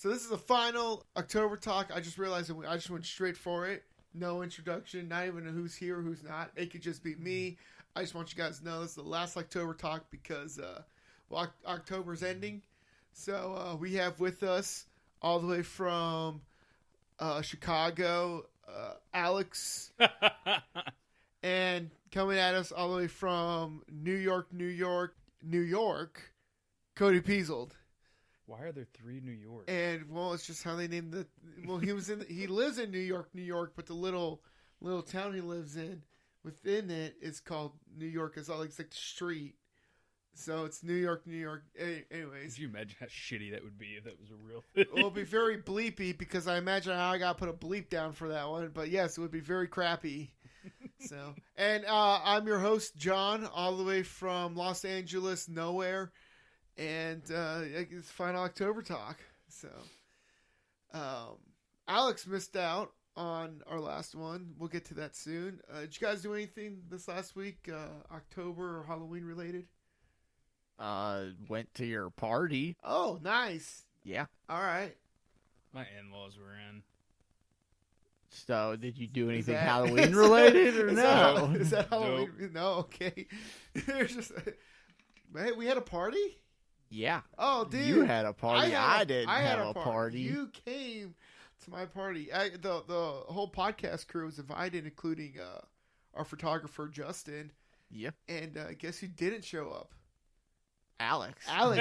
So this is the final October talk. I just realized that I just went straight for it. No introduction, not even who's here, who's not. It could just be me. I just want you guys to know this is the last October talk because October's ending. So we have with us all the way from Chicago, Alex, and coming at us all the way from New York, Cody Peasled. Why are there 3 New York? And well, it's just how they named the. Well, he lives in New York, but the little town he lives in, within it is called New York. It's all like the street, so it's New York. Anyways, could you imagine how shitty that would be if that was a real thing? Well, it'd be very bleepy because I imagine how I got to put a bleep down for that one. But yes, it would be very crappy. So, and I'm your host, John, all the way from Los Angeles, nowhere. And it's final October talk. So, Alex missed out on our last one. We'll get to that soon. Did you guys do anything this last week, October or Halloween related? Went to your party. Oh, nice. Yeah. All right. My in-laws were in. So, did you do anything Halloween related or no? Is that Halloween? Nope. No. Okay. There's just. Hey, we had a party. Yeah. Oh, dude. You had a party. I didn't have a party. You came to my party. The whole podcast crew was invited, including our photographer, Justin. Yeah. And guess who didn't show up? Alex. All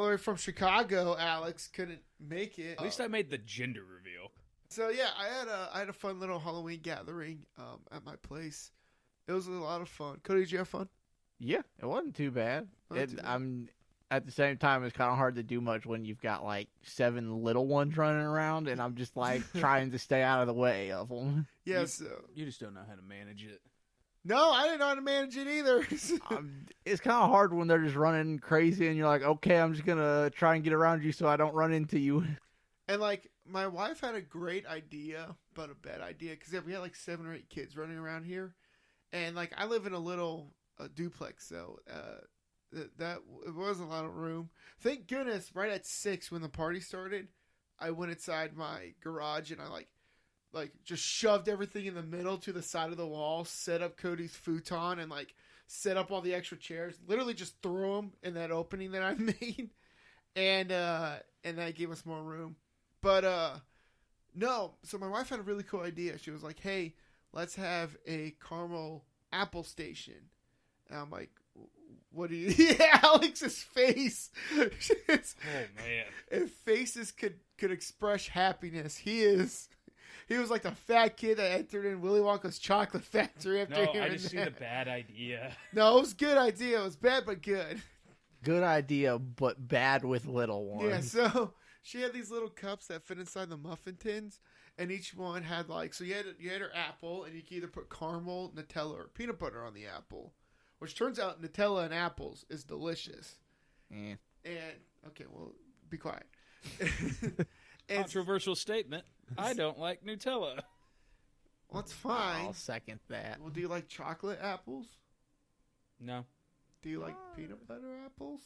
the way from Chicago, Alex couldn't make it. At least I made the gender reveal. So, yeah, I had a fun little Halloween gathering at my place. It was a lot of fun. Cody, did you have fun? Yeah, it wasn't too bad. I'm at the same time, it's kind of hard to do much when you've got like 7 little ones running around, and I'm just like trying to stay out of the way of them. Yeah, you just don't know how to manage it. No, I didn't know how to manage it either. It's kind of hard when they're just running crazy, and you're like, okay, I'm just gonna try and get around you so I don't run into you. And like, my wife had a great idea, but a bad idea, because we had like 7 or 8 kids running around here, and like I live in a little duplex, so that it wasn't a lot of room. Thank goodness, right at 6 when the party started, I went inside my garage and I like just shoved everything in the middle to the side of the wall, set up Cody's futon, and like set up all the extra chairs. Literally just threw them in that opening that I made, and that gave us more room. But no, so my wife had a really cool idea. She was like, "Hey, let's have a caramel apple station." And I'm like, what do you... Yeah, Alex's face. Oh, man. If faces could express happiness, he was like the fat kid that entered in Willy Wonka's chocolate factory after hearing I just see the bad idea. No, it was a good idea. It was bad, but good. Good idea, but bad with little ones. Yeah, so she had these little cups that fit inside the muffin tins, and each one had like... So you had her apple, and you could either put caramel, Nutella, or peanut butter on the apple. Which turns out Nutella and apples is delicious. And okay, well, be quiet. Controversial statement. I don't like Nutella. Well, that's fine. I'll second that. Well, do you like chocolate apples? No. Do you like peanut butter apples?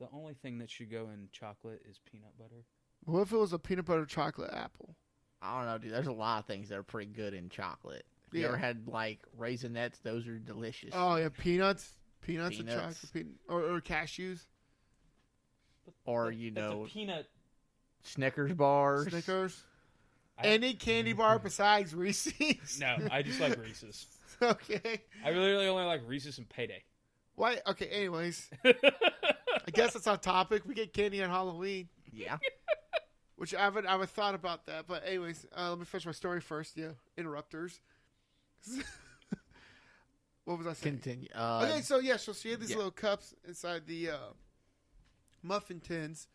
The only thing that should go in chocolate is peanut butter. What if it was a peanut butter chocolate apple? I don't know, dude. There's a lot of things that are pretty good in chocolate. You ever had, like, Raisinets? Those are delicious. Oh, yeah, peanuts and chocolate, or cashews. Or, peanut. Snickers bars. Any candy bar besides Reese's? No, I just like Reese's. Okay. I really only like Reese's and Payday. Why? Okay, anyways. I guess that's on topic. We get candy on Halloween. Yeah. Which I haven't thought about that. But anyways, let me finish my story first. Yeah, interrupters. What was I saying? Continue. Okay, so she had these little cups inside the muffin tins.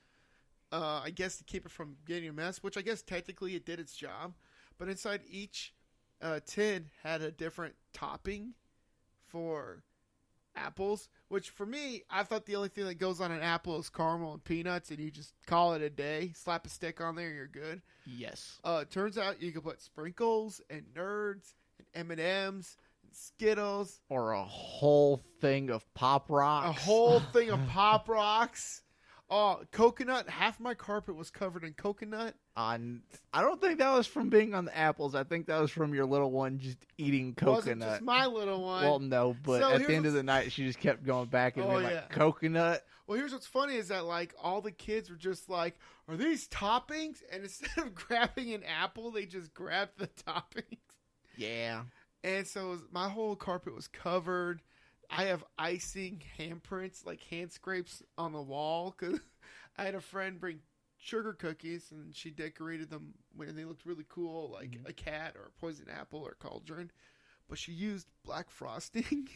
I guess to keep it from getting a mess, which I guess technically it did its job. But inside each tin had a different topping for apples, which for me, I thought the only thing that goes on an apple is caramel and peanuts, and you just call it a day. Slap a stick on there, you're good. Yes. It turns out you can put sprinkles and Nerds and M&Ms and Skittles. Or a whole thing of Pop Rocks. A whole thing of Pop Rocks. Oh, coconut. Half my carpet was covered in coconut. I don't think that was from being on the apples. I think that was from your little one just eating coconut. Wasn't just my little one. Well, no, but So at the end of the night, she just kept going back and being like, coconut. Well, here's what's funny is that, like, all the kids were just like, are these toppings? And instead of grabbing an apple, they just grabbed the toppings. Yeah. And so my whole carpet was covered. I have icing handprints, like hand scrapes on the wall, because I had a friend bring sugar cookies, and she decorated them when they looked really cool, like a cat or a poison apple or cauldron. But she used black frosting.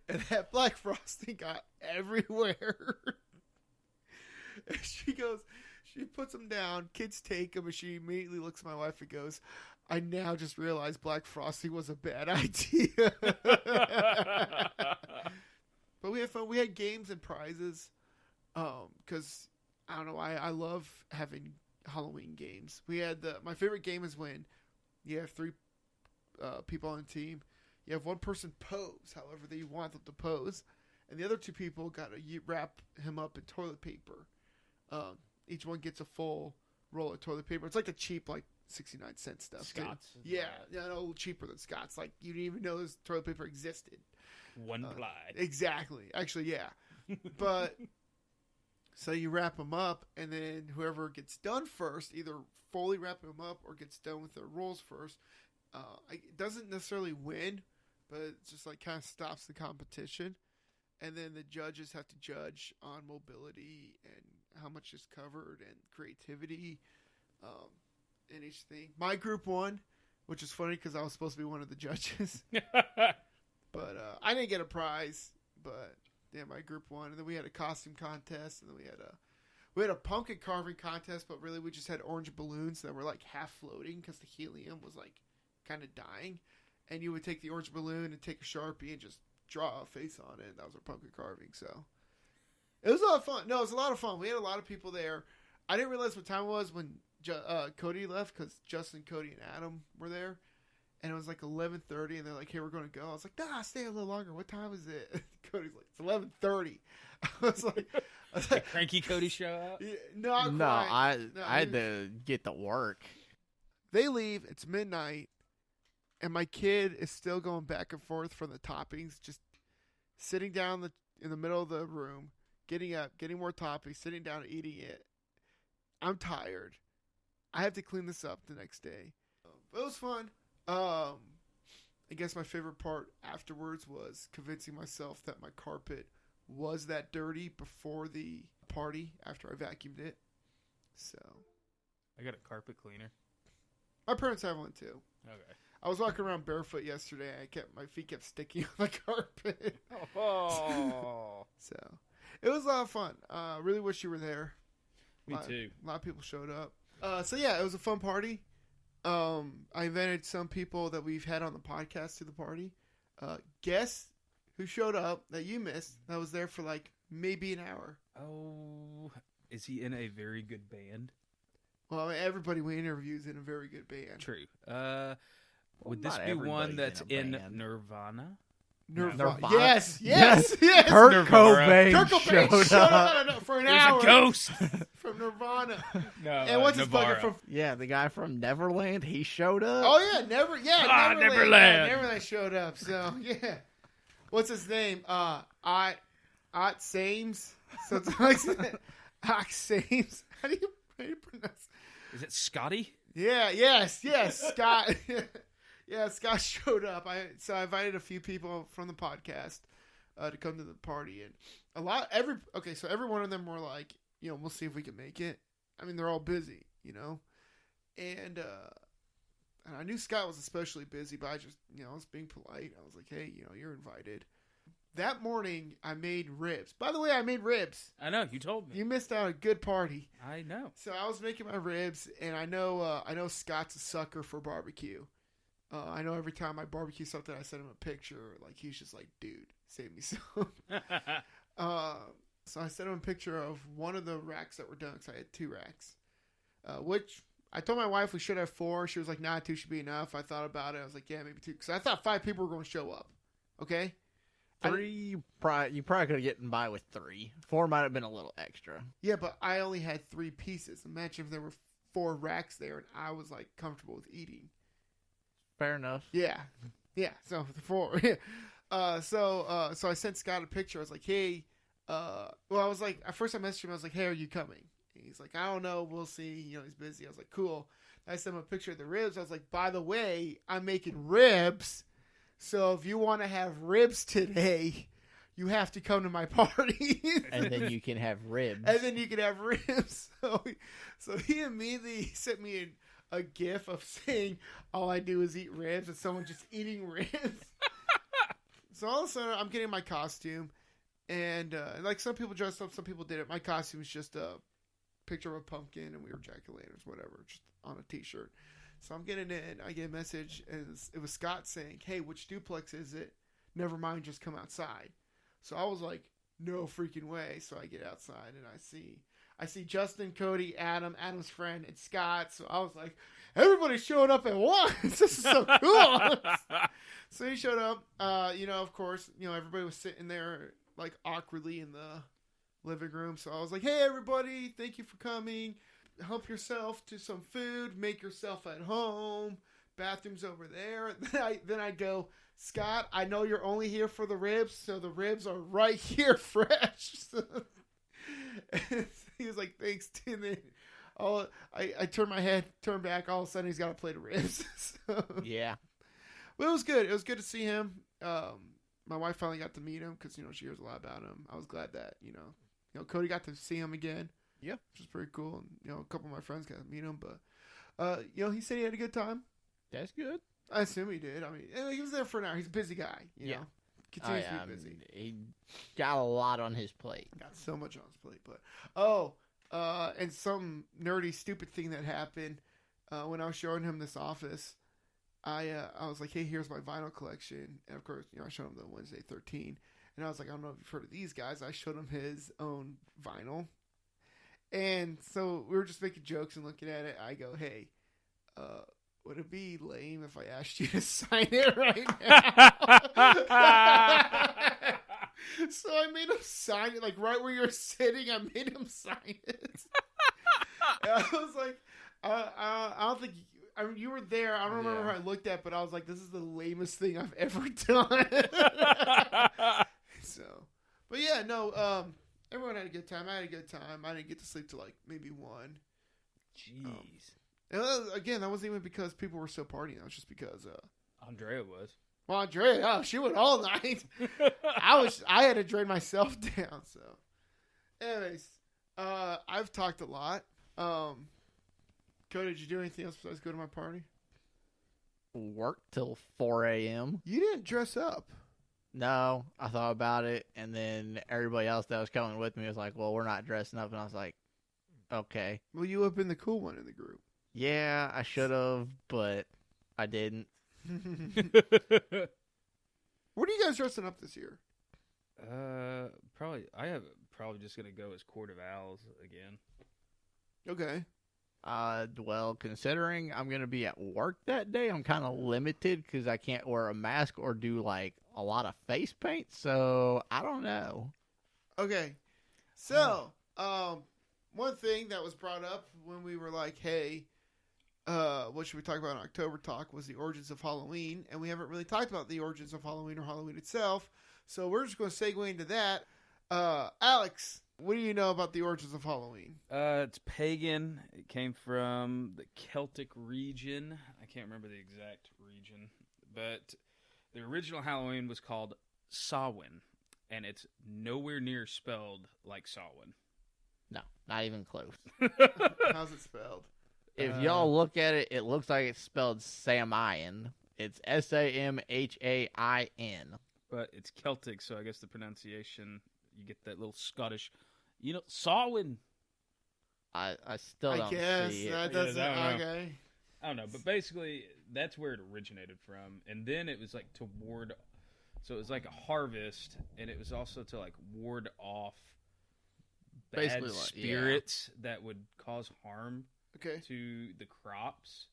And that black frosting got everywhere. And she puts them down, kids take them, and she immediately looks at my wife and goes, I now just realized black frosting was a bad idea. But we had fun. We had games and prizes. Because, I don't know, I love having Halloween games. We had my favorite game is when you have 3 people on the team. You have one person pose however they want them to pose, and the other 2 people got to wrap him up in toilet paper. Each one gets a full roll of toilet paper. It's like the cheap, like 69-cent stuff. Scott's. Yeah, a little cheaper than Scott's. Like, you didn't even know this toilet paper existed. One ply. Exactly. Actually, yeah. But so you wrap them up, and then whoever gets done first, either fully wrap them up or gets done with their rolls first, it doesn't necessarily win, but it just like kind of stops the competition. And then the judges have to judge on mobility and how much is covered and creativity in each thing. My group won, which is funny because I was supposed to be one of the judges. But I didn't get a prize, but yeah, my group won. And then we had a costume contest, and then we had a pumpkin carving contest, but really we just had orange balloons that were like half floating because the helium was like kind of dying. And you would take the orange balloon and take a Sharpie and just draw a face on it. And that was our pumpkin carving. So it was a lot of fun. No, it was a lot of fun. We had a lot of people there. I didn't realize what time it was when Cody left because Justin, Cody, and Adam were there. And it was like 11:30, and they're like, "Hey, we're going to go." I was like, "Nah, stay a little longer. What time is it?" Cody's like, "It's 11:30." I was like, Cranky Cody show up? Yeah, not No, quite. I had to get to work. They leave. It's midnight, and my kid is still going back and forth from the toppings, just sitting down in the middle of the room, getting up, getting more toppings, sitting down and eating it. I'm tired. I have to clean this up the next day. But it was fun. I guess my favorite part afterwards was convincing myself that my carpet was that dirty before the party after I vacuumed it. So I got a carpet cleaner. my parents have one too. Okay. I was walking around barefoot yesterday. My feet kept sticking on the carpet. Oh. So it was a lot of fun. Really wish you were there. Me too. A lot of people showed up. So yeah, it was a fun party. I invited some people that we've had on the podcast to the party. Guess who showed up that you missed that was there for like maybe an hour? Oh, is he in a very good band? Well, everybody we interview is in a very good band. True. Would this be one that's in Nirvana? Nirvana. Nirvana. Yes. Kurt Nirvana. Cobain showed up. For an There's hour. a ghost. From Nirvana. No, And what's his bucket from? Yeah, the guy from Neverland, he showed up. Oh yeah, Neverland. Neverland. Yeah, Neverland showed up. So yeah, what's his name? Ot Sames. Something like that. Ot Sames. How do you pronounce? Is it Scotty? Yeah. Yes. Scott. Yeah, Scott showed up. So I invited a few people from the podcast to come to the party, and so every one of them were like, we'll see if we can make it. I mean, they're all busy, and I knew Scott was especially busy, but I just, I was being polite. I was like, hey, you're invited. That morning, I made ribs. By the way, I made ribs. I know, you told me. You missed out on a good party. I know. So I was making my ribs, and I know Scott's a sucker for barbecue. I know every time I barbecue something, I send him a picture. Like, he's just like, dude, save me some. So I sent him a picture of one of the racks that were done, because I had 2 racks. Which, I told my wife we should have 4. She was like, nah, 2 should be enough. I thought about it. I was like, yeah, maybe 2. Because I thought 5 people were going to show up. Okay? 3, you probably could have gotten by with 3. 4 might have been a little extra. Yeah, but I only had 3 pieces. Imagine if there were 4 racks there and I was like comfortable with eating. Fair enough. Yeah. So the 4. So I sent Scott a picture. I was like, hey, I was like, at first I messaged him. I was like, hey, are you coming? And he's like, I don't know. We'll see. He's busy. I was like, cool. I sent him a picture of the ribs. I was like, by the way, I'm making ribs. So if you want to have ribs today, you have to come to my party. And then you can have ribs. So he immediately sent me a gif of saying, all I do is eat ribs, and someone just eating ribs. So all of a sudden, I'm getting my costume. And like some people dressed up, some people didn't. My costume is just a picture of a pumpkin, and we were jack-o'-lanterns, whatever, just on a t-shirt. So I'm getting in. I get a message, and it was Scott saying, hey, which duplex is it? Never mind, just come outside. So I was like, no freaking way. So I get outside, and I see Justin, Cody, Adam's friend, and Scott. So I was like, everybody's showing up at once. This is so cool. So he showed up. Of course, everybody was sitting there like awkwardly in the living room. So I was like, hey, everybody, thank you for coming. Help yourself to some food. Make yourself at home. Bathroom's over there. Then I go, Scott, I know you're only here for the ribs, so the ribs are right here fresh. And he was like, thanks, Tim. I turned my head, turned back. All of a sudden, he's got a plate of ribs. So, yeah. But it was good. It was good to see him. My wife finally got to meet him because, she hears a lot about him. I was glad that, Cody got to see him again. Yeah. Which was pretty cool. And, a couple of my friends got to meet him. But, he said he had a good time. That's good. I assume he did. I mean, he was there for an hour. He's a busy guy, you know. Continues to be busy. He got a lot on his plate. Got so much on his plate. But, and some nerdy, stupid thing that happened when I was showing him this office. I was like, hey, here's my vinyl collection. And, of course, I showed him the Wednesday 13. And I was like, I don't know if you've heard of these guys. I showed him his own vinyl. And so we were just making jokes and looking at it. I go, hey, would it be lame if I asked you to sign it right now? So I made him sign it, like right where you're sitting. I made him sign it. And I was like, I don't think... I mean, you were there. I don't remember how I looked at, but I was like, this is the lamest thing I've ever done. But yeah, no, everyone had a good time. I had a good time. I didn't get to sleep till like maybe 1. Jeez. And again, that wasn't even because people were still partying. That was just because Andrea was. Well, Andrea, she went all night. I had to drain myself down. So, anyways, I've talked a lot. Cody, did you do anything else besides go to my party? Work till 4 a.m. You didn't dress up. No, I thought about it, and then everybody else that was coming with me was like, well, we're not dressing up, and I was like, okay. Well, you would have been the cool one in the group. Yeah, I should have, but I didn't. What are you guys dressing up this year? Probably just gonna go as Court of Owls again. Okay. Well, considering I'm going to be at work that day, I'm kind of limited because I can't wear a mask or do, like, a lot of face paint, so I don't know. Okay. So, one thing that was brought up when we were like, hey, what should we talk about in October Talk was the origins of Halloween, and we haven't really talked about the origins of Halloween or Halloween itself, so we're just going to segue into that. Alex, what do you know about the origins of Halloween? It's pagan. It came from the Celtic region. I can't remember the exact region, but the original Halloween was called Samhain, and it's nowhere near spelled like Samhain. No, not even close. How's it spelled? If y'all look at it, it looks like it's spelled Samain. It's Samhain. But it's Celtic, so I guess the pronunciation, you get that little Scottish, Samhain. I still don't see it. That doesn't, okay. I don't know, but basically, that's where it originated from. And then it was like to ward, so it was like a harvest, and it was also to like ward off bad spirits that would cause harm to the crops.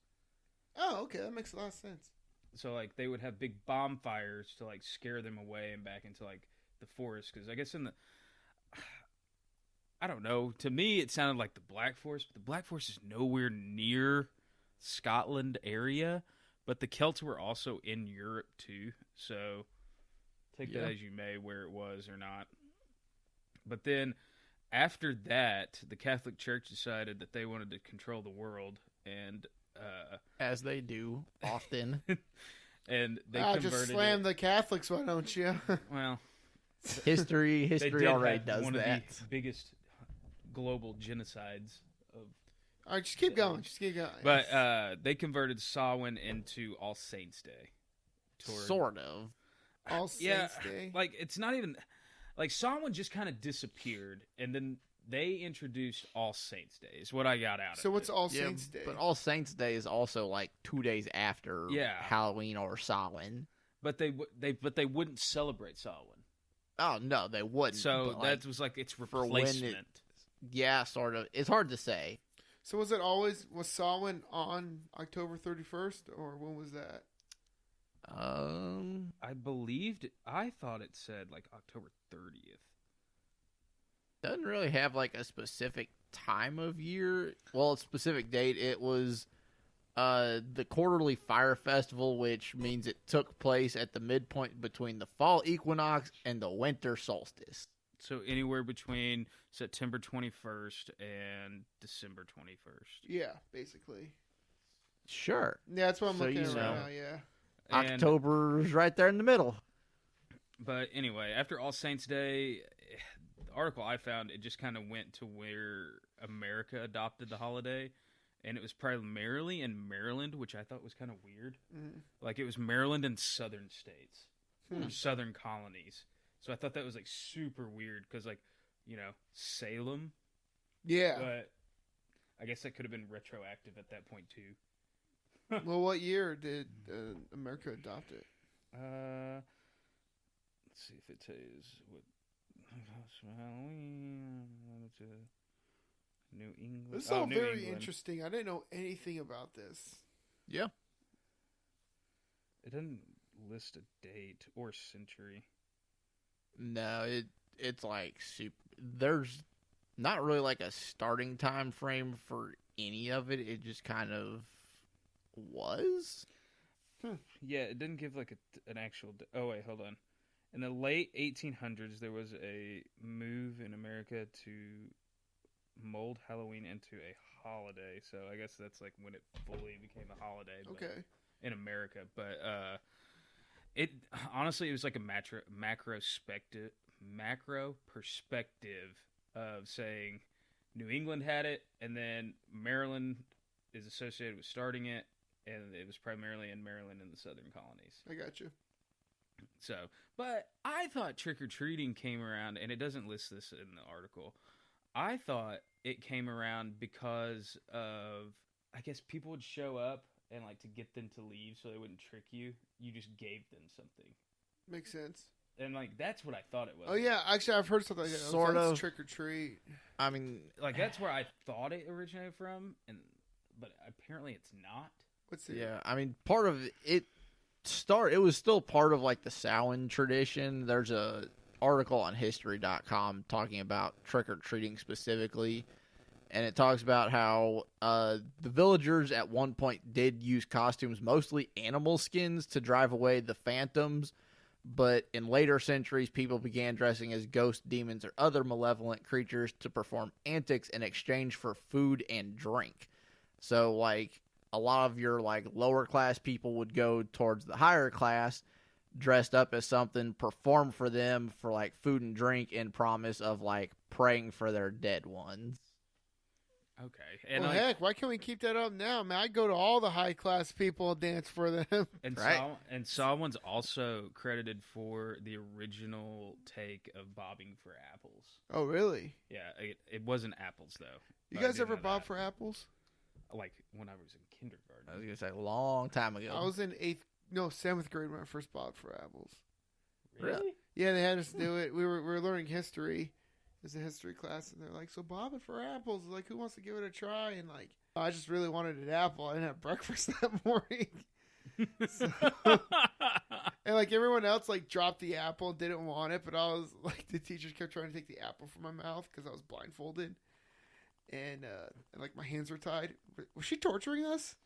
Oh, okay. That makes a lot of sense. So like they would have big bonfires to like scare them away and back into like the forest. Because I guess I don't know. To me, it sounded like the Black Forest, but the Black Forest is nowhere near Scotland area. But the Celts were also in Europe too, so take that as you may, where it was or not. But then after that, the Catholic Church decided that they wanted to control the world, and as they do often, and they converted just slam the Catholics, why don't you? Well, history already does one that. Of the biggest global genocides of. All right, just keep going. Just keep going. But they converted Samhain into All Saints Day. Sort of. All Saints Day. Like it's not even like Samhain just kind of disappeared, and then they introduced All Saints Day. Is what I got out of it. So what's All Saints Day? But All Saints Day is also like 2 days after Halloween or Samhain. But they wouldn't celebrate Samhain. Oh no, they wouldn't. So that was like its replacement. Sort of. It's hard to say. So was Samhain on October 31st, or when was that? I thought it said like October 30th. Doesn't really have like a specific time of year. Well, a specific date. It was the quarterly fire festival, which means it took place at the midpoint between the fall equinox and the winter solstice. So anywhere between September 21st and December 21st. Yeah, basically. Sure. Yeah, that's what I'm looking at right now, yeah. October's right there in the middle. But anyway, after All Saints Day, the article I found, it just kind of went to where America adopted the holiday. And it was primarily in Maryland, which I thought was kind of weird. Mm. Like it was Maryland and southern states, or southern colonies. So I thought that was like super weird because, like, you know, Salem. Yeah. But I guess that could have been retroactive at that point too. Well, what year did America adopt it? Let's see if it says what. Halloween. New England. This is all New very England. interesting. I didn't know anything about this. Yeah. It doesn't list a date or century. No, it's like super. There's not really like a starting time frame for any of it. It just kind of was. Yeah, it didn't give like an actual. Oh wait, hold on. In the late 1800s, there was a move in America to mold Halloween into a holiday. So I guess that's like when it fully became a holiday. Okay. In America, but it honestly it was like a macro perspective of saying New England had it, and then Maryland is associated with starting it, and it was primarily in Maryland and the southern colonies. I got you. So, but I thought trick-or-treating came around, and it doesn't list this in the article. I thought it came around because of, I guess people would show up and like to get them to leave so they wouldn't trick you. You just gave them something. Makes sense. And like that's what I thought it was. Oh yeah, actually I've heard something like that. Sort of trick or treat. I mean, like that's where I thought it originated from, but apparently it's not. What's it? Yeah, I mean, part of it was still part of like the Samhain tradition. There's a article on history.com talking about trick-or-treating specifically, and it talks about how the villagers at one point did use costumes, mostly animal skins, to drive away the phantoms, but in later centuries people began dressing as ghosts, demons, or other malevolent creatures to perform antics in exchange for food and drink. So like a lot of your like lower class people would go towards the higher class dressed up as something, perform for them for like food and drink in promise of like praying for their dead ones. Okay. And well, heck, why can't we keep that up now, man? I go to all the high class people and dance for them. And right? Samhain's also credited for the original take of bobbing for apples. Oh, really? Yeah, it wasn't apples though. You guys ever bob for apples? Like when I was in kindergarten. I was gonna say a long time ago. I was in 7th grade when I first bobbed for apples. Really? Yeah, they had us do it. We were learning history. It's a history class, and they're like, so bobbing for apples. Like, who wants to give it a try? And like, I just really wanted an apple. I didn't have breakfast that morning. So, and like everyone else, like dropped the apple and didn't want it, but I was like, the teachers kept trying to take the apple from my mouth because I was blindfolded, and like my hands were tied. Was she torturing us?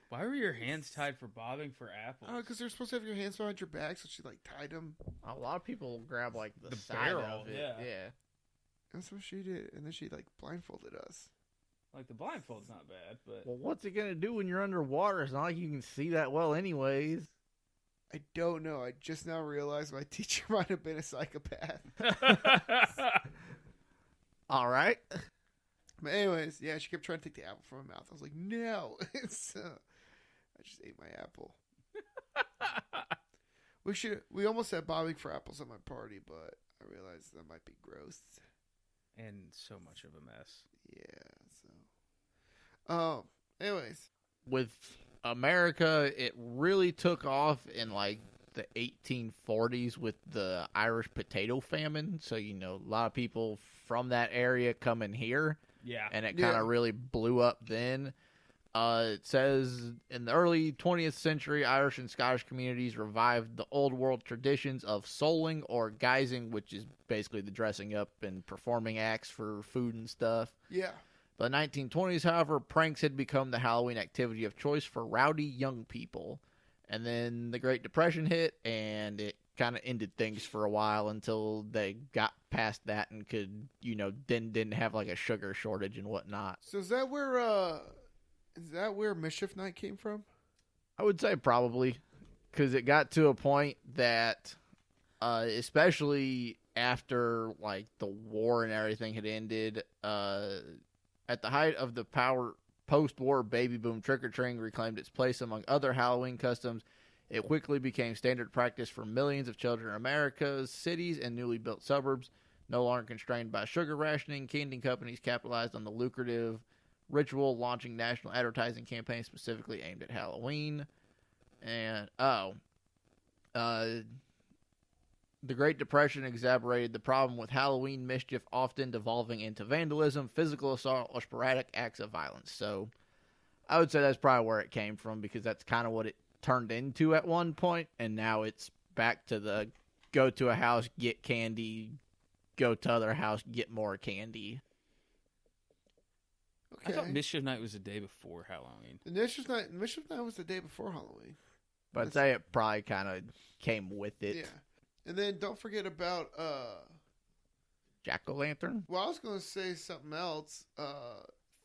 Why were your hands tied for bobbing for apples? Oh, because they're supposed to have your hands behind your back, so she like tied them. A lot of people grab like the side barrel, of it. yeah. That's what she did, and then she like blindfolded us. Like, the blindfold's not bad, but... Well, what's it gonna do when you're underwater? It's not like you can see that well, anyways. I don't know. I just now realized my teacher might have been a psychopath. All right. But anyways, yeah, she kept trying to take the apple from my mouth. I was like, no. So I just ate my apple. We almost had bobbing for apples at my party, but I realized that might be gross. And so much of a mess. Yeah, so. Anyways. With America, it really took off in like the 1840s with the Irish potato famine. So, you know, a lot of people from that area coming here. Yeah. And it kind of really blew up then. It says in the early 20th century, Irish and Scottish communities revived the old world traditions of souling or guising, which is basically the dressing up and performing acts for food and stuff. Yeah. By the 1920s, however, pranks had become the Halloween activity of choice for rowdy young people. And then the Great Depression hit, and it kind of ended things for a while until they got past that and could, you know, didn't have like a sugar shortage and whatnot. So is that where Mischief Night came from? I would say probably, because it got to a point that, especially after like the war and everything had ended, at the height of the post-war baby boom, trick-or-treating reclaimed its place among other Halloween customs. It quickly became standard practice for millions of children in America's cities and newly built suburbs. No longer constrained by sugar rationing, candy companies capitalized on the lucrative ritual, launching national advertising campaigns specifically aimed at Halloween. And, the Great Depression exacerbated the problem with Halloween mischief often devolving into vandalism, physical assault, or sporadic acts of violence. So I would say that's probably where it came from, because that's kind of what it turned into at one point, and now it's back to the go to a house, get candy, go to other house, get more candy. Okay. I thought Mischief Night was the day before Halloween. Mischief Night was the day before Halloween. But I'd say it probably kind of came with it. Yeah. And then don't forget about Jack-o'-lantern? well, I was going to say something else.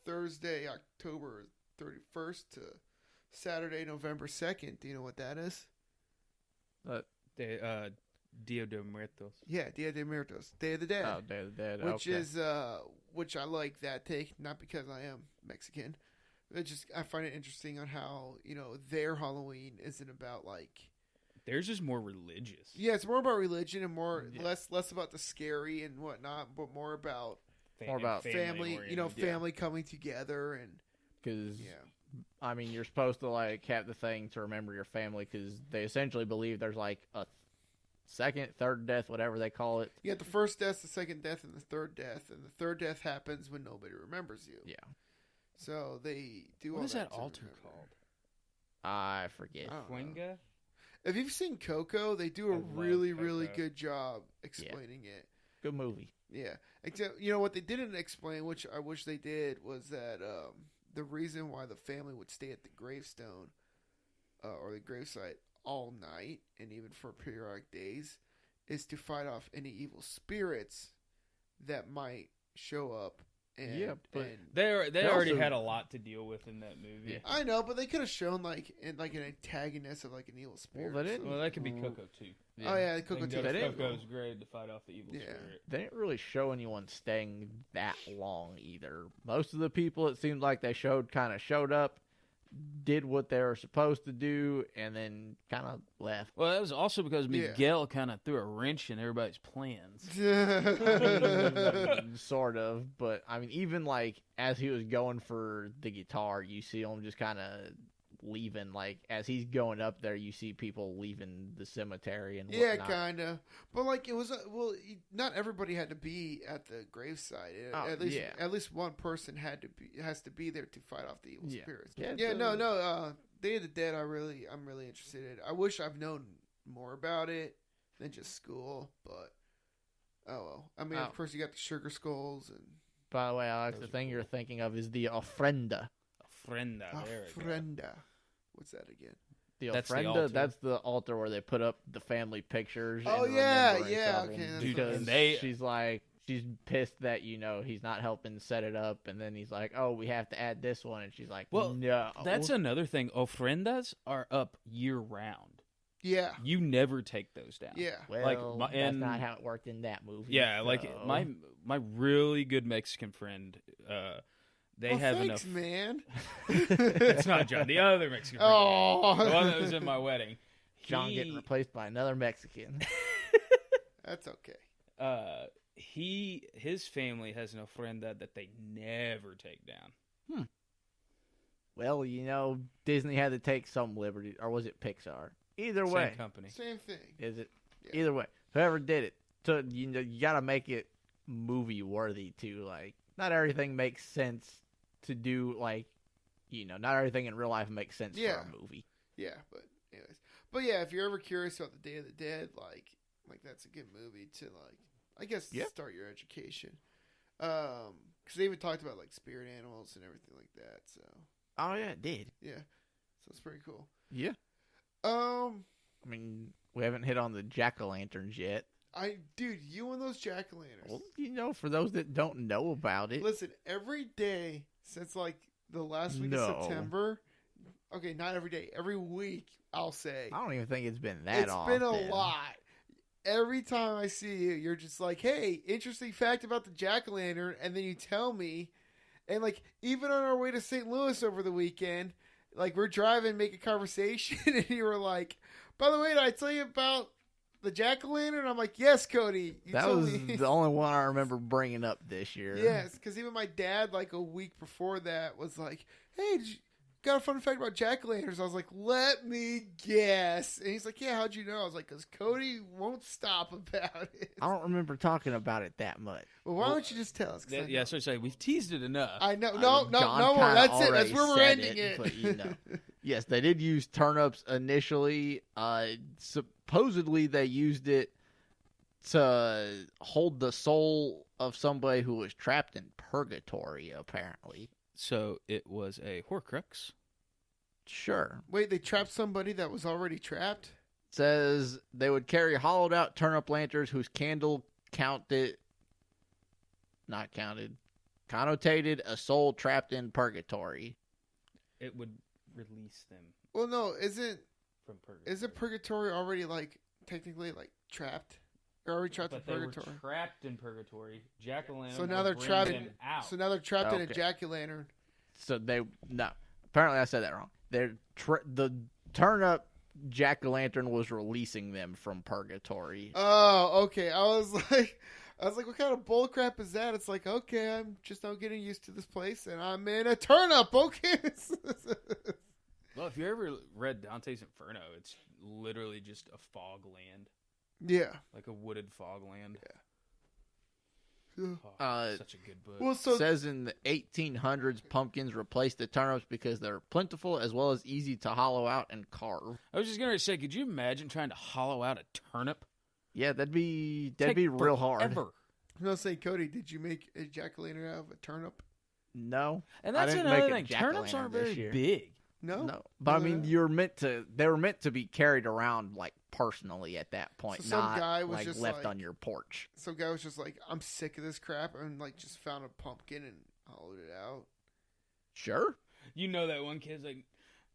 Thursday, October 31st to Saturday, November 2nd. Do you know what that is? Dia de Muertos. Yeah, Dia de Muertos, Day of the Dead. Oh, Day of the Dead. Which okay. is which I like that take, not because I am Mexican. I find it interesting on how, you know, their Halloween isn't about like Theirs is more religious. yeah, it's more about religion and more Yeah. less about the scary and whatnot, but more about More about family, you know, oriented. family coming together and Because, yeah. I mean, you're supposed to, like, have the thing to remember your family, because they essentially believe there's, like, a second, third death, whatever they call it. You got the first death, the second death, and the third death, and the third death happens when nobody remembers you. Yeah. So they do all What is that to altar remember. called? I forget. I don't know. Fuenga? If you've seen Coco, they do a I love really, really Coco. good job explaining it. Good movie. Yeah. Except, you know, what they didn't explain, which I wish they did, was that the reason why the family would stay at the gravestone or the gravesite all night and even for periodic days is to fight off any evil spirits that might show up. And, Yeah, but and They They already also- had a lot to deal with in that movie. Yeah. I know, but they could have shown like an antagonist of like an evil spirit. they or didn't. something. Well, that could be Coco too. Oh yeah, They Coco can too. go to They didn't- Coco's grave to fight off the evil Yeah. spirit. They didn't really show anyone staying that long either. Most of the people, it seemed like they showed up, did what they were supposed to do, and then kind of left. Well, that was also because Yeah. Miguel kind of threw a wrench in everybody's plans. Sort of, but I mean, even like as he was going for the guitar, you see him just kind of leaving. Like as he's going up there, you see people leaving the cemetery and Yeah, whatnot. kind of. But like it was not everybody had to be at the gravesite. At least one person has to be there to fight off the evil spirits. Day of the Dead. I'm really interested in. I wish I've known more about it than just school, but oh well. I mean, of course, you got the sugar skulls and. By the way, Alex, the thing you're thinking of is the ofrenda. Ofrenda. Ofrenda. What's that again? That's the altar. That's the altar where they put up the family pictures. Oh and yeah. Okay. Because she's pissed that he's not helping set it up, and then he's like, "Oh, we have to add this one," and she's like, "Well, no." That's another thing. Ofrendas are up year round. Yeah, you never take those down. Yeah, well, that's not how it worked in that movie. Yeah, so. Like my really good Mexican friend. They have thanks, enough. Man. It's not John. The other Mexican friend. Oh, the one that was in my wedding. John getting replaced by another Mexican. That's okay. His family has an ofrenda that they never take down. Well, Disney had to take some liberty, or was it Pixar? Either way, same company, same thing. Is it? Yeah. Either way, whoever did it, so you got to make it movie worthy too. Like, not everything makes sense to do. Like, not everything in real life makes sense for a movie. Yeah, but anyways, if you're ever curious about the Day of the Dead, like that's a good movie to I guess start your education. Because they even talked about like spirit animals and everything like that. So. Oh yeah, it did. Yeah, so it's pretty cool. Yeah. I mean, we haven't hit on the jack-o'-lanterns yet. Dude, you and those jack-o'-lanterns. Well, for those that don't know about it. Listen, every day since like the last week of September. Okay, not every day. Every week, I'll say. I don't even think it's been that often. It's been a lot. Every time I see you, you're just like, hey, interesting fact about the jack-o'-lantern. And then you tell me. And like, even on our way to St. Louis over the weekend, like we're driving, making conversation. And you were like, by the way, did I tell you about the jack-o'-lantern? I'm like, yes, Cody. That was the only one I remember bringing up this year. Yes, because even my dad, like a week before that, was like, hey, got a fun fact about jack-o'-lanterns. I was like, let me guess. And he's like, yeah, how'd you know? I was like, because Cody won't stop about it. I don't remember talking about it that much. Well, why don't you just tell us? Yeah, so I say we've teased it enough. I know. No more. That's it. That's where we're ending it. But, yes, they did use turnips initially. Supposedly, they used it to hold the soul of somebody who was trapped in purgatory, apparently. So it was a Horcrux. Sure. Wait, they trapped somebody that was already trapped? It says they would carry hollowed out turnip lanterns whose candle connotated a soul trapped in purgatory. It would release them. Well, no, isn't purgatory already like technically like trapped? They're already trapped in purgatory. They were trapped in purgatory. Jack-o'-lantern. So now they're trapped. Out. So now they're trapped in a jack-o'-lantern. So no. Apparently, I said that wrong. The turnip jack-o'-lantern was releasing them from purgatory. Oh, okay. I was like, what kind of bullcrap is that? It's like, okay, I'm just now getting used to this place, and I'm in a turnip. Okay. Well, if you ever read Dante's Inferno, it's literally just a fog land. Yeah. Like a wooded fog land. Yeah. Such a good book. Well, it says in the 1800s, pumpkins replaced the turnips because they're plentiful as well as easy to hollow out and carve. I was just going to say, could you imagine trying to hollow out a turnip? Yeah, that'd be real hard. I'm going to say, Cody, did you make a jack-o'-lantern out of a turnip? No. And that's another thing. Turnips aren't very big. No. But I mean, they were meant to be carried around like personally at that point, so not guy was like just left on your porch. Some guy was just like, I'm sick of this crap, and like just found a pumpkin and hollowed it out. Sure. That one kid's like,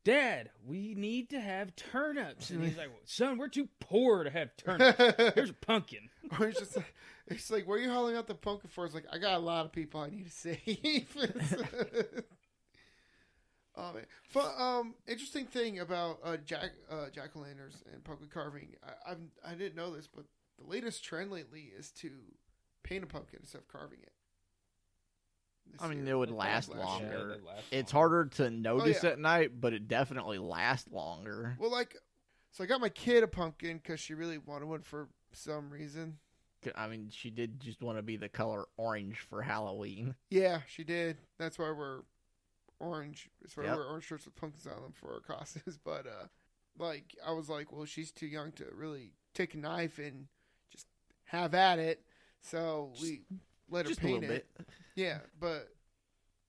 Dad, we need to have turnips. And he's like, well, son, we're too poor to have turnips. Here's a pumpkin. Or it's like, where are you hollowing out the pumpkin for? It's like, I got a lot of people I need to save. Oh man! Interesting thing about jack-o'-lanterns and pumpkin carving. I didn't know this, but the latest trend lately is to paint a pumpkin instead of carving it. I mean, it would Like last last longer. Yeah, they last It's longer. harder to notice yeah. at night, but it definitely lasts longer. Well, like, so I got my kid a pumpkin because she really wanted one for some reason. I mean, she did just want to be the color orange for Halloween. Yeah, she did. That's why we're orange. That's why Yep. we're orange shirts with pumpkins on them for our costumes. But like, I was like, well, she's too young to really take a knife and just have at it. So we let her Just a paint little it. bit. Yeah, but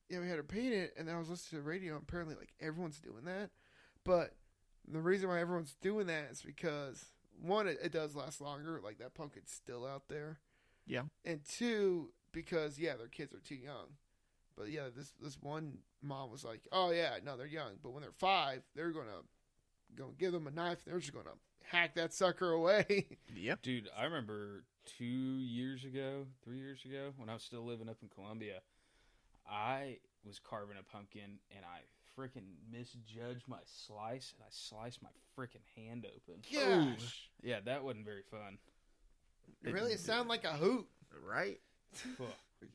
yeah, we had her paint it, and then I was listening to the radio, and apparently, like, everyone's doing that. But the reason why everyone's doing that is because, one, it does last longer. Like, that pumpkin's still out there. Yeah. And two, because, yeah, their kids are too young. But, yeah, this one mom was like, oh, yeah, no, they're young. But when they're 5, they're going to give them a knife, and they're just going to hack that sucker away. Yep. Dude, I remember 3 years ago, when I was still living up in Columbia, I was carving a pumpkin, and I freaking misjudged my slice, and I sliced my freaking hand open. Gosh. Yeah, that wasn't very fun. It sounded like a hoot. Right?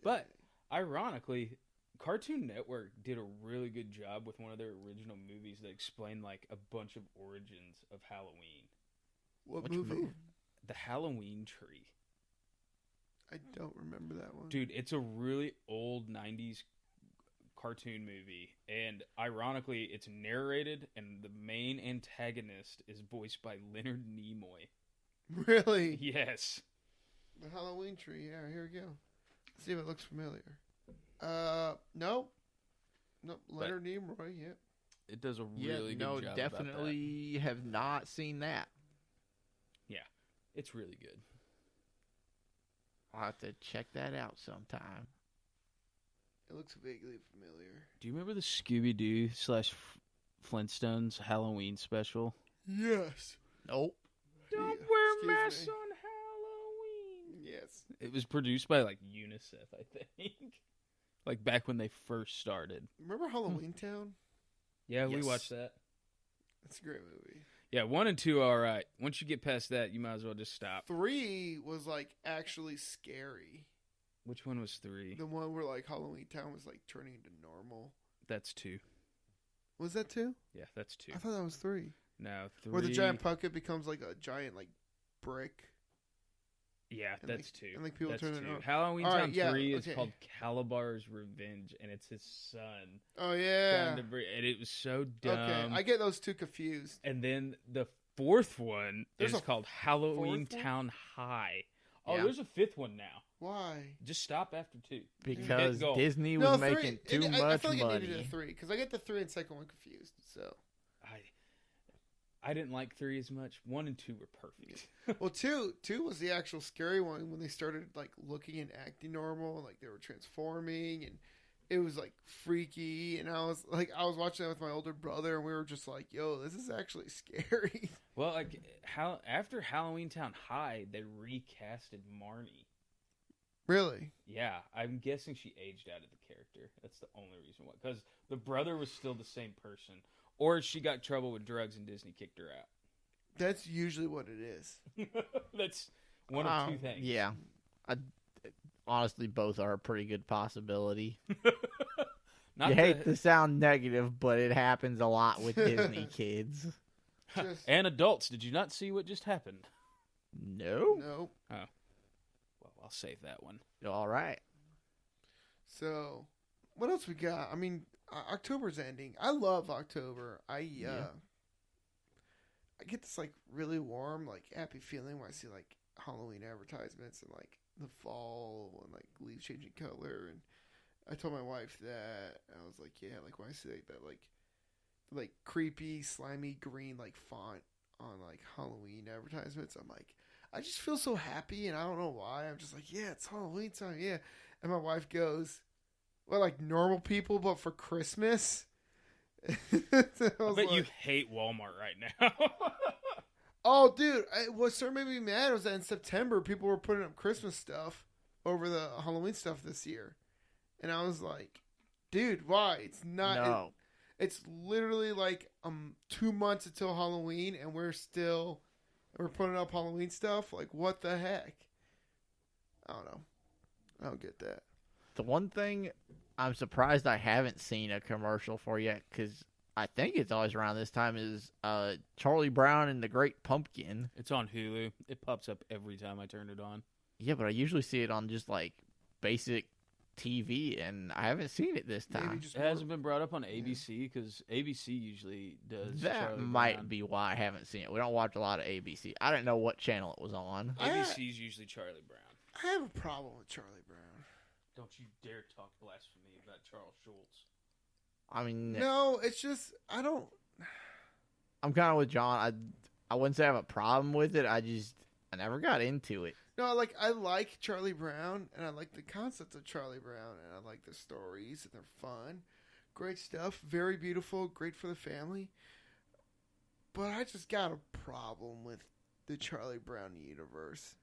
But, ironically, Cartoon Network did a really good job with one of their original movies that explained, like, a bunch of origins of Halloween. What Which movie? movie? The Halloween Tree. I don't remember that one. Dude, it's a really old 90s cartoon movie, and ironically, it's narrated, and the main antagonist is voiced by Leonard Nimoy. Really? Yes. The Halloween Tree. Yeah, here we go. See if it looks familiar. Nope. Nope. Leonard Nimoy. Yep. It does a really good no, job. definitely have not seen that. Yeah, it's really good. I'll have to check that out sometime. It looks vaguely familiar. Do you remember the Scooby-Doo / Flintstones Halloween special? Yes. Nope. Don't Yeah, wear excuse masks me. on Halloween. Yes. It was produced by, like, UNICEF, I think. Like, back when they first started. Remember Halloween Town? Yeah, we Yes. watched that. It's a great movie. Yeah, 1 and 2 are alright. Once you get past that, you might as well just stop. 3 was like actually scary. Which one was 3? The one where like Halloween Town was like turning into normal. That's 2. Was that 2? Yeah, that's 2. I thought that was 3. No, 3. Where the giant pumpkin becomes like a giant like brick. Yeah, and, that's like- 2. and, like, people That's turn it 2. on. Halloween All right, Town yeah, 3 is okay. called Calabar's Revenge, and it's his son. Oh yeah. And it was so dumb. Okay, I get those two confused. And then the 4th one There's is a called Halloween 4th one? Town High. Oh, Yeah. there's a 5th one now. Why? Just stop after 2. Because Hit goal. Disney was three- making too I much feel like it needed money. a 3 because I get the 3 and second one confused. So I didn't like 3 as much. 1 and 2 were perfect. well, two was the actual scary one when they started like looking and acting normal, and like they were transforming, and it was like freaky. And I was watching that with my older brother, and we were just like, "Yo, this is actually scary." Well, like after Halloween Town High, they recasted Marnie. Really? Yeah, I'm guessing she aged out of the character. That's the only reason why. Because the brother was still the same person. Or she got in trouble with drugs and Disney kicked her out. That's usually what it is. That's one of 2 things. Yeah. Honestly, both are a pretty good possibility. Not You hate to sound negative, but it happens a lot with Disney kids. Just, And adults, did you not see what just happened? No. nope. Well, I'll save that one. All right. So, what else we got? I mean, October's ending. I love October. I get this like really warm, like happy feeling when I see like Halloween advertisements and like the fall and like leaves changing color. And I told my wife that I was like, yeah, like when I see like, that like creepy, slimy green like font on like Halloween advertisements, I'm like, I just feel so happy, and I don't know why. I'm just like, yeah, it's Halloween time, yeah. And my wife goes, well, like normal people, but for Christmas. I bet you hate Walmart right now. Oh, dude, what started making me mad was that in September, people were putting up Christmas stuff over the Halloween stuff this year. And I was like, dude, why? It's not. No. It's literally like 2 months until Halloween, and we're putting up Halloween stuff. Like, what the heck? I don't know. I don't get that. The one thing I'm surprised I haven't seen a commercial for yet, because I think it's always around this time, is Charlie Brown and the Great Pumpkin. It's on Hulu. It pops up every time I turn it on. Yeah, but I usually see it on just, like, basic TV, and I haven't seen it this time. It hasn't been brought up on ABC, because ABC usually does That Charlie might Brown. be why I haven't seen it. We don't watch a lot of ABC. I didn't know what channel it was on. ABC's usually Charlie Brown. I have a problem with Charlie Brown. Don't you dare talk blasphemy about Charles Schultz. I mean, No, it's just I don't. I'm kind of with John. I wouldn't say I have a problem with it. I never got into it. No, like I like Charlie Brown, and I like the concept of Charlie Brown, and I like the stories, and they're fun, great stuff, very beautiful, great for the family. But I just got a problem with the Charlie Brown universe,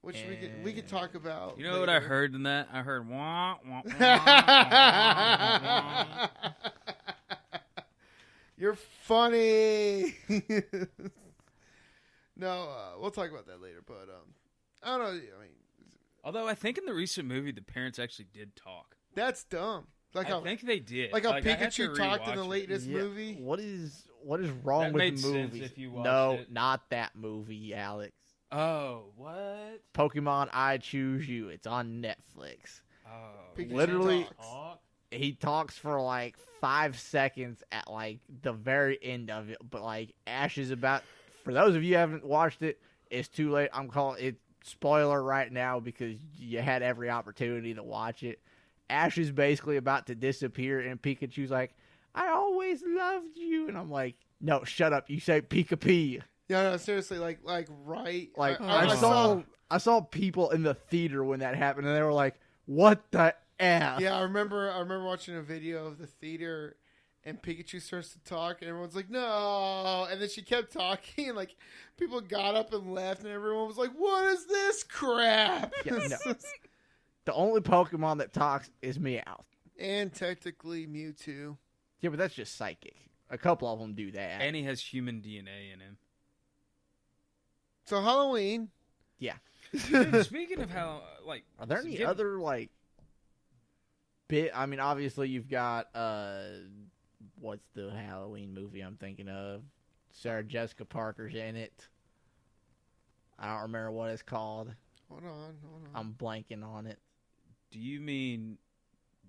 which we could talk about. You know what I later. heard in that? I heard wah, wah, wah, wah. You're funny. No, we'll talk about that later. But I don't know. I mean, Although I think in the recent movie, the parents actually did talk. that's dumb. Like I think they did. like how I had to Pikachu talked in the rewatch it. latest Yeah, movie. What is wrong That with made sense movies? if you watched No, it. not that movie, Alex. Oh, what? Pokemon I Choose You. It's on Netflix. Oh, Pikachu Literally- talks. talk? He talks for like 5 seconds at like the very end of it, but like Ash is about. For those of you who haven't watched it, it's too late. I'm calling it spoiler right now because you had every opportunity to watch it. Ash is basically about to disappear, and Pikachu's like, "I always loved you," and I'm like, "No, shut up! You say Pika-Pee." Yeah, no, seriously, like right. Like I I saw people in the theater when that happened, and they were like, "What the f?" Yeah, I remember watching a video of the theater, and Pikachu starts to talk, and everyone's like, "No!" And then she kept talking, and like people got up and left, and everyone was like, "What is this crap?" Yeah, no. The only Pokemon that talks is Meowth. And technically Mewtwo. Yeah, but that's just psychic. A couple of them do that. And he has human DNA in him. So Halloween. Dude, speaking of how, like, Are there any give- other like I mean, obviously you've got what's the Halloween movie I'm thinking of? Sarah Jessica Parker's in it. I don't remember what it's called. Hold on. I'm blanking on it. Do you mean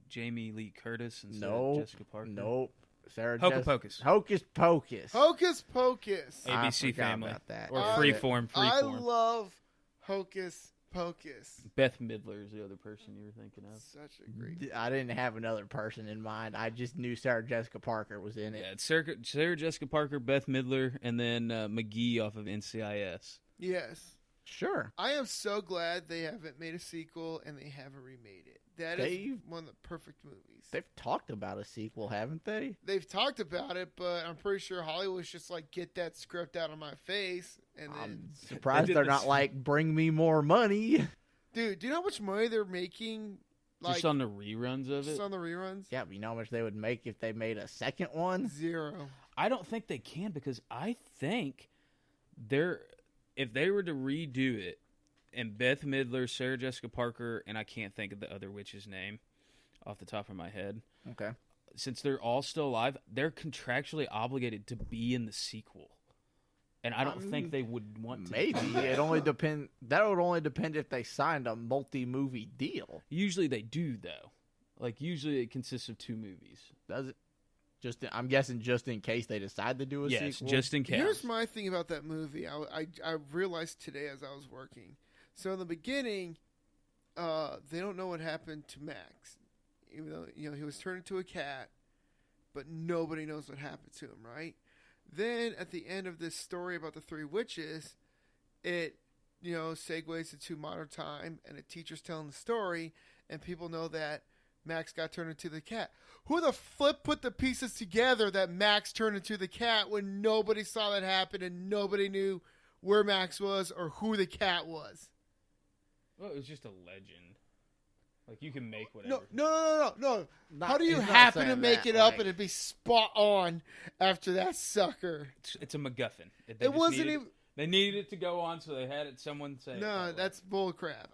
Jamie Lee Curtis instead No. of Jessica Parker? Nope. Sarah Hocus Pocus. Hocus Pocus. Hocus Pocus. Hey. I ABC forgot Family. about that. Or I- Freeform. I love Hocus Pocus. Beth Midler is the other person you were thinking of. Such a great. I didn't have another person in mind. I just knew Sarah Jessica Parker was in it. Yeah, it's Sarah Jessica Parker, Beth Midler, and then McGee off of NCIS. Yes. Sure. I am so glad they haven't made a sequel and they haven't remade it. That is They've- one of the perfect movies. They've talked about a sequel, haven't they? They've talked about it, but I'm pretty sure Hollywood's just like, get that script out of my face. And then, I'm surprised did they're this- not like, bring me more money. dude, do you know how much money they're making? Like, Just on the reruns of just it? on the reruns? Yeah, but you know how much they would make if they made a second one? 0. I don't think they can because I think if they were to redo it, and Beth Midler, Sarah Jessica Parker, and I can't think of the other witch's name off the top of my head. Okay. Since they're all still alive, they're contractually obligated to be in the sequel. And I don't think they would want to. Maybe. It only depend. That would only depend if they signed a multi-movie deal. Usually they do, though. Like, usually it consists of 2 movies. Does it? I'm guessing just in case they decide to do a Yes, sequel. just in case. Here's my thing about that movie. I realized today as I was working. So in the beginning, they don't know what happened to Max, even though he was turned into a cat, but nobody knows what happened to him, right? Then at the end of this story about the 3 witches, it segues into modern time, and a teacher's telling the story, and people know that Max got turned into the cat. Who the flip put the pieces together that Max turned into the cat when nobody saw that happen and nobody knew where Max was or who the cat was? Well, it was just a legend. Like, you can make whatever. No. Not- How do you he's not happen to saying make that, it up like- and it'd be spot on after that sucker? It's a MacGuffin. It wasn't even. They needed it to go on, so they had it. Someone say, No, that's bull crap.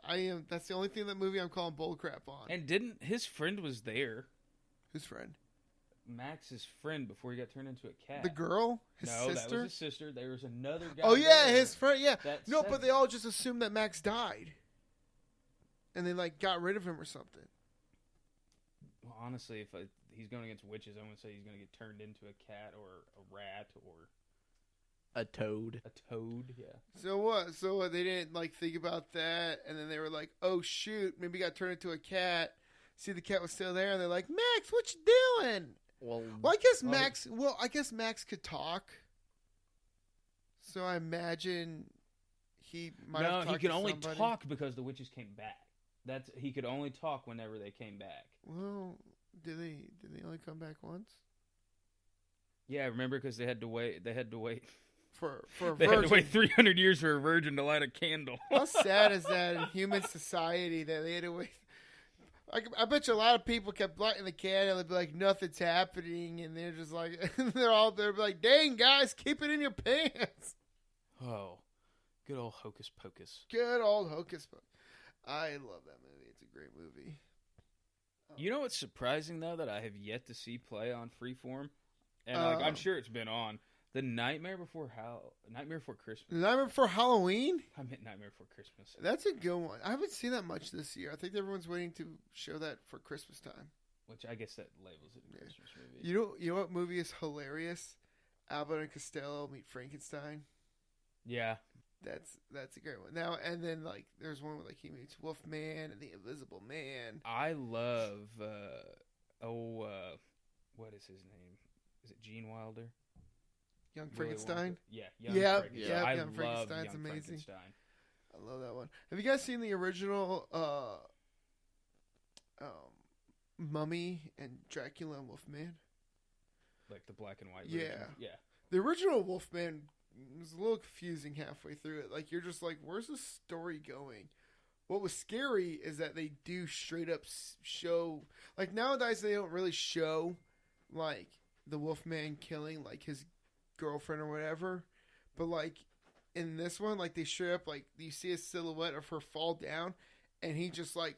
That's the only thing in that movie I'm calling bull crap on. And didn't his friend was there? Whose friend? Max's friend before he got turned into a cat. The girl? His no, sister? that was his sister. There was another guy. Oh yeah, there his friend. Yeah. No, said but they all just assumed that Max died, and they like got rid of him or something. Well, honestly, if he's going against witches, I'm going to say he's going to get turned into a cat or a rat or a toad. A toad, yeah. So what? They didn't like think about that, and then they were like, "Oh shoot, maybe he got turned into a cat." See, the cat was still there, and they're like, "Max, what you doing?" Well, I guess Max. Well, I guess Max could talk. So I imagine he might. No, have he could to only somebody. talk because the witches came back. He could only talk whenever they came back. Well, did they only come back once? Yeah, remember because they had to wait. They had to wait for a they virgin. had to wait 300 years for a virgin to light a candle. How sad is that in human society that they had to wait? I bet you a lot of people kept lighting the candle and they'd be like, nothing's happening, and they're just like, they're like, dang guys, keep it in your pants. Oh, good old Hocus Pocus. Good old Hocus Pocus. I love that movie. It's a great movie. You know what's surprising though that I have yet to see play on Freeform, and I'm sure it's been on. The Nightmare Before Christmas. The Nightmare Before Halloween? I meant Nightmare Before Christmas. That's a good one. I haven't seen that much this year. I think everyone's waiting to show that for Christmas time. Which I guess that labels it a Christmas movie. You know what movie is hilarious? Abbott and Costello Meet Frankenstein. Yeah. That's a great one. Now and then like there's one where like he meets Wolfman and the Invisible Man. I love what is his name? Is it Gene Wilder? Young Frankenstein? Yeah, Frankenstein. Yeah, I Young love Frankenstein's Young amazing. Frankenstein. I love that one. Have you guys seen the original Mummy and Dracula and Wolfman? Like the black and white Yeah. version? Yeah. The original Wolfman was a little confusing halfway through it. Like, you're just like, where's the story going? What was scary is that they do straight up show... Like, nowadays they don't really show, like, the Wolfman killing, like, his girlfriend or whatever, but like in this one, like they straight up like you see a silhouette of her fall down and he just like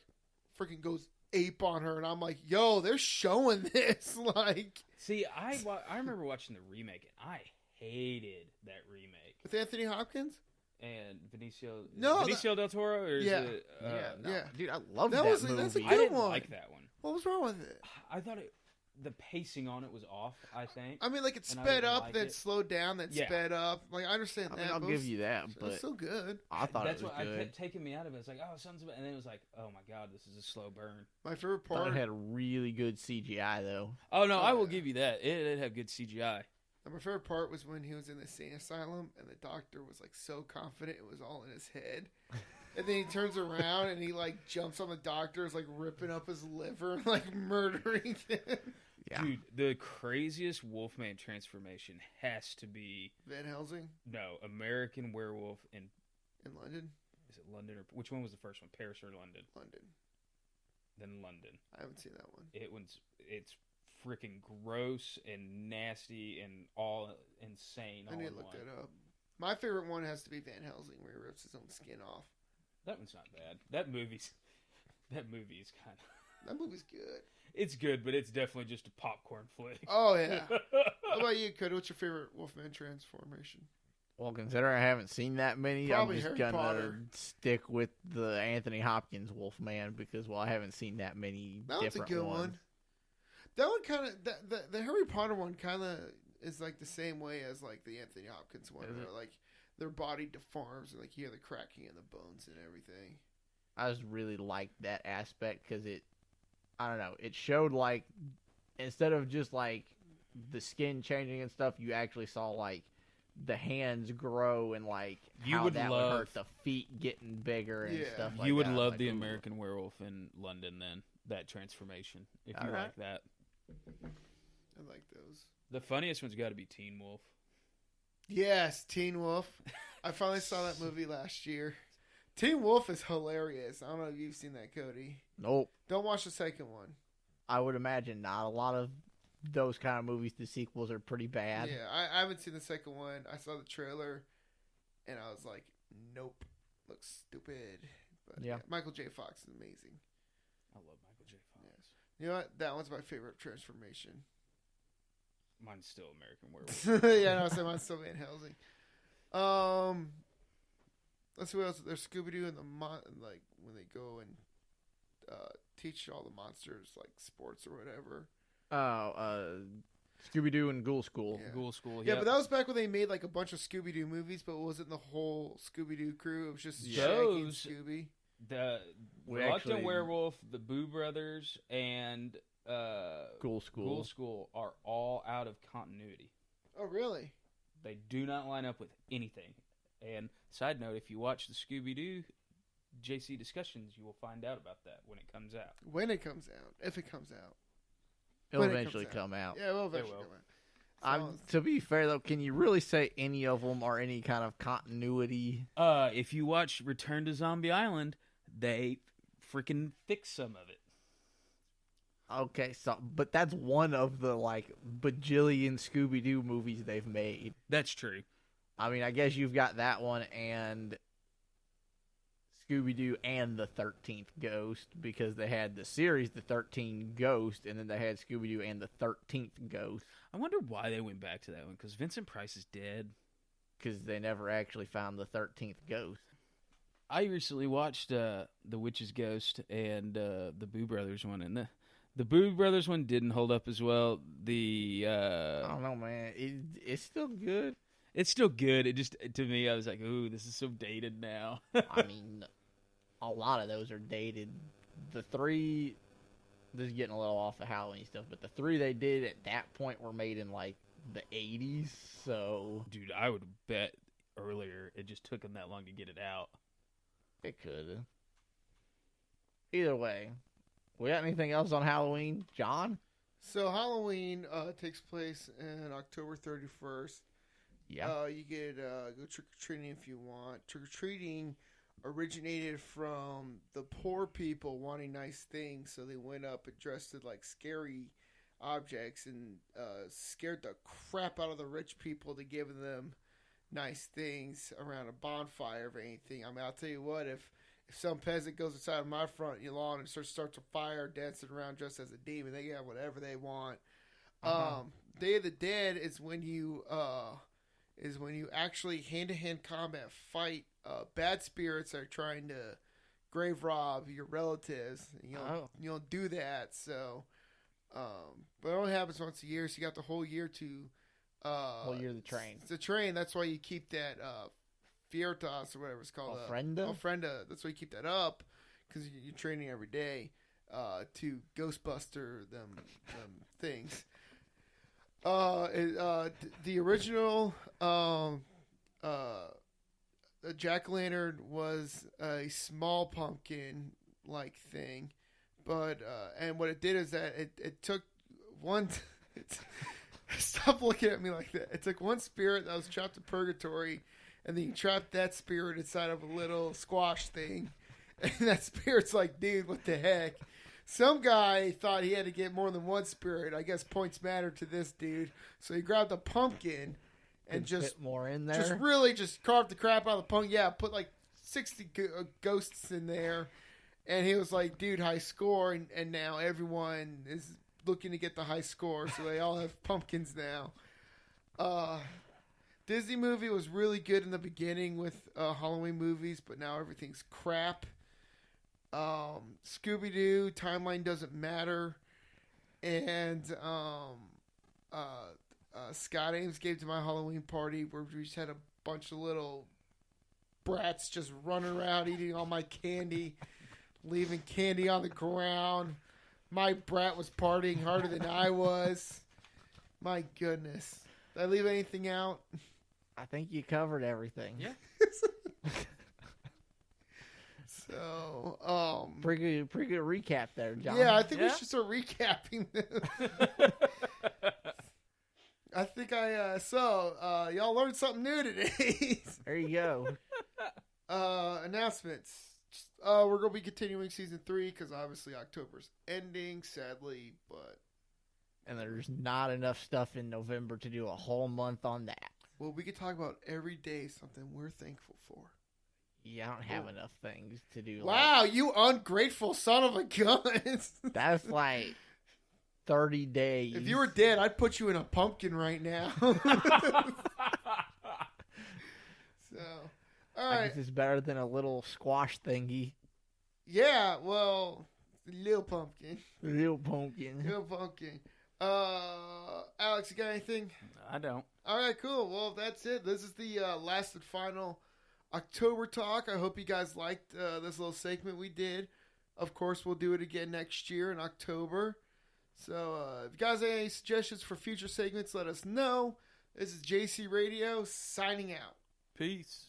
freaking goes ape on her, and I'm like, yo, they're showing this. Like, see, I remember watching the remake and I hated that remake with Anthony Hopkins and Benicio del Toro, or is it, yeah, dude, I love that movie. That's a good I didn't one. like that one. What was wrong with it? I thought the pacing on it was off, I think. I mean, like, it sped up, then slowed down, then sped up. Like, I understand that. I'll give you that, but it's still good. I thought that's it was what good. I kept taking me out of it. It's like, oh, something's about, and then it was like, oh my god, this is a slow burn. My favorite I thought part. it had really good CGI though. Oh no, I will give you that. It had good CGI. My favorite part was when he was in the insane asylum and the doctor was like so confident it was all in his head. And then he turns around and he like jumps on the doctor, is like ripping up his liver, like murdering him. Yeah. Dude, the craziest Wolfman transformation has to be Van Helsing? No, American Werewolf in London? Is it London or which one was the first one? Paris or London? London. Then London. I haven't seen that one. It's freaking gross and nasty and all insane. I need to look that up. My favorite one has to be Van Helsing, where he rips his own skin off. That one's not bad. That movie's kind of. That movie's good. It's good, but it's definitely just a popcorn flick. Oh yeah. How about you, Cody? What's your favorite Wolfman transformation? Well, considering I haven't seen that many, Probably I'm just Harry gonna Potter. stick with the Anthony Hopkins Wolfman because I haven't seen that many. That one's a different good ones. one. That one kind of the Harry Potter one kind of is like the same way as like the Anthony Hopkins one, where like their body deforms and like you hear the cracking in the bones and everything. I just really liked that aspect because I don't know, it showed like instead of just like the skin changing and stuff, you actually saw like the hands grow and like You how would that love- would hurt the feet getting bigger and Yeah. stuff like that. You would I was love like, the ooh. American Werewolf in London then, that transformation, if you Alright. like that. I like those. The funniest one's got to be Teen Wolf. Yes, Teen Wolf. I finally saw that movie last year. Teen Wolf is hilarious. I don't know if you've seen that, Cody. Nope. Don't watch the second one. I would imagine not. A lot of those kind of movies, the sequels are pretty bad. Yeah, I haven't seen the second one. I saw the trailer. and I was like, nope, looks stupid. But Yeah. Michael J. Fox is amazing. I love Michael J. Fox. You know what? That one's my favorite transformation. Mine's still American Werewolf. Yeah, no, so mine's still Van Helsing. Let's see what else. There's Scooby Doo and like when they go and teach all the monsters like sports or whatever. Scooby Doo and Ghoul School. Yeah. Ghoul School. Yeah, Yep. but that was back when they made like a bunch of Scooby Doo movies, but it wasn't the whole Scooby Doo crew. It was just Shaggy and Scooby. The Reluctant Werewolf, the Boo Brothers, and Ghoul School. Ghoul School are all out of continuity. Oh, really? They do not line up with anything. And side note, if you watch the Scooby-Doo JC discussions, you will find out about that when it comes out. When it comes out. If it comes out. It'll When it eventually comes out. come out. Yeah, it will eventually come out. To be fair, though, can you really say any of them are any kind of continuity? If you watch Return to Zombie Island, they freaking fix some of it. Okay, but that's one of the, like, bajillion Scooby-Doo movies they've made. That's true. I mean, I guess you've got that one and Scooby-Doo and the 13th Ghost, because they had the series, The 13 Ghost, and then they had Scooby-Doo and the 13th Ghost. I wonder why they went back to that one, because Vincent Price is dead. Because they never actually found the 13th Ghost. I recently watched The Witch's Ghost and the Boo Brothers one, and the Boo Brothers one didn't hold up as well. I don't know, man. It's still good. It's still good. It just, to me, I was like, ooh, this is so dated now. I mean, a lot of those are dated. The three, this is getting a little off of Halloween stuff, but the three they did at that point were made in, like, the 80s, so... Dude, I would bet earlier it just took them that long to get it out. It could. Either way, we got anything else on Halloween, John? So Halloween takes place on October 31st. Yeah. You get go trick-or-treating if you want. Trick-or-treating originated from the poor people wanting nice things, so they went up and dressed in like scary objects and scared the crap out of the rich people to give them nice things around a bonfire or anything. I mean, I'll tell you what, if some peasant goes inside of my front lawn and starts a fire dancing around dressed as a demon, they can have whatever they want. Day of the Dead is when you actually hand-to-hand combat fight bad spirits that are trying to grave rob your relatives. You don't do that, so but it only happens once a year, so you got the whole year to whole year to train. To train, that's why you keep that Fiertas or whatever it's called. Ofrenda. That's why you keep that up, because you're training every day to Ghostbuster them things. The original jack-o'-lantern was a small pumpkin like thing, but and what it did is that it took one. Stop looking at me like that. It took one spirit that was trapped in purgatory, and then you trapped that spirit inside of a little squash thing, and that spirit's like, dude, what the heck? Some guy thought he had to get more than one spirit. I guess points matter to this dude. So he grabbed a pumpkin and just fit more in there. Just carved the crap out of the pumpkin. Yeah, put like 60 ghosts in there. And he was like, dude, high score. And now everyone is looking to get the high score. So they all have pumpkins now. Disney movie was really good in the beginning with Halloween movies, but now everything's crap. Scooby-Doo, timeline doesn't matter. And Scott Ames gave to my Halloween party where we just had a bunch of little brats just running around eating all my candy, leaving candy on the ground. My brat was partying harder than I was. My goodness. Did I leave anything out? I think you covered everything. Yeah. So, pretty good recap there, John. Yeah, I think we should start recapping this. I think y'all learned something new today. There you go. Announcements. We're going to be continuing season 3 because obviously October's ending, sadly, but... And there's not enough stuff in November to do a whole month on that. Well, we could talk about every day something we're thankful for. Yeah, I don't have enough things to do. Wow, you ungrateful son of a gun. That's like 30 days. If you were dead, I'd put you in a pumpkin right now. So, all I right. guess it's better than a little squash thingy. Yeah, well, little pumpkin. Little pumpkin. Little pumpkin. Alex, you got anything? I don't. All right, cool. Well, that's it. This is the last and final October talk. I hope you guys liked this little segment we did. Of course, we'll do it again next year in October. So if you guys have any suggestions for future segments, let us know. This is JC Radio signing out. Peace.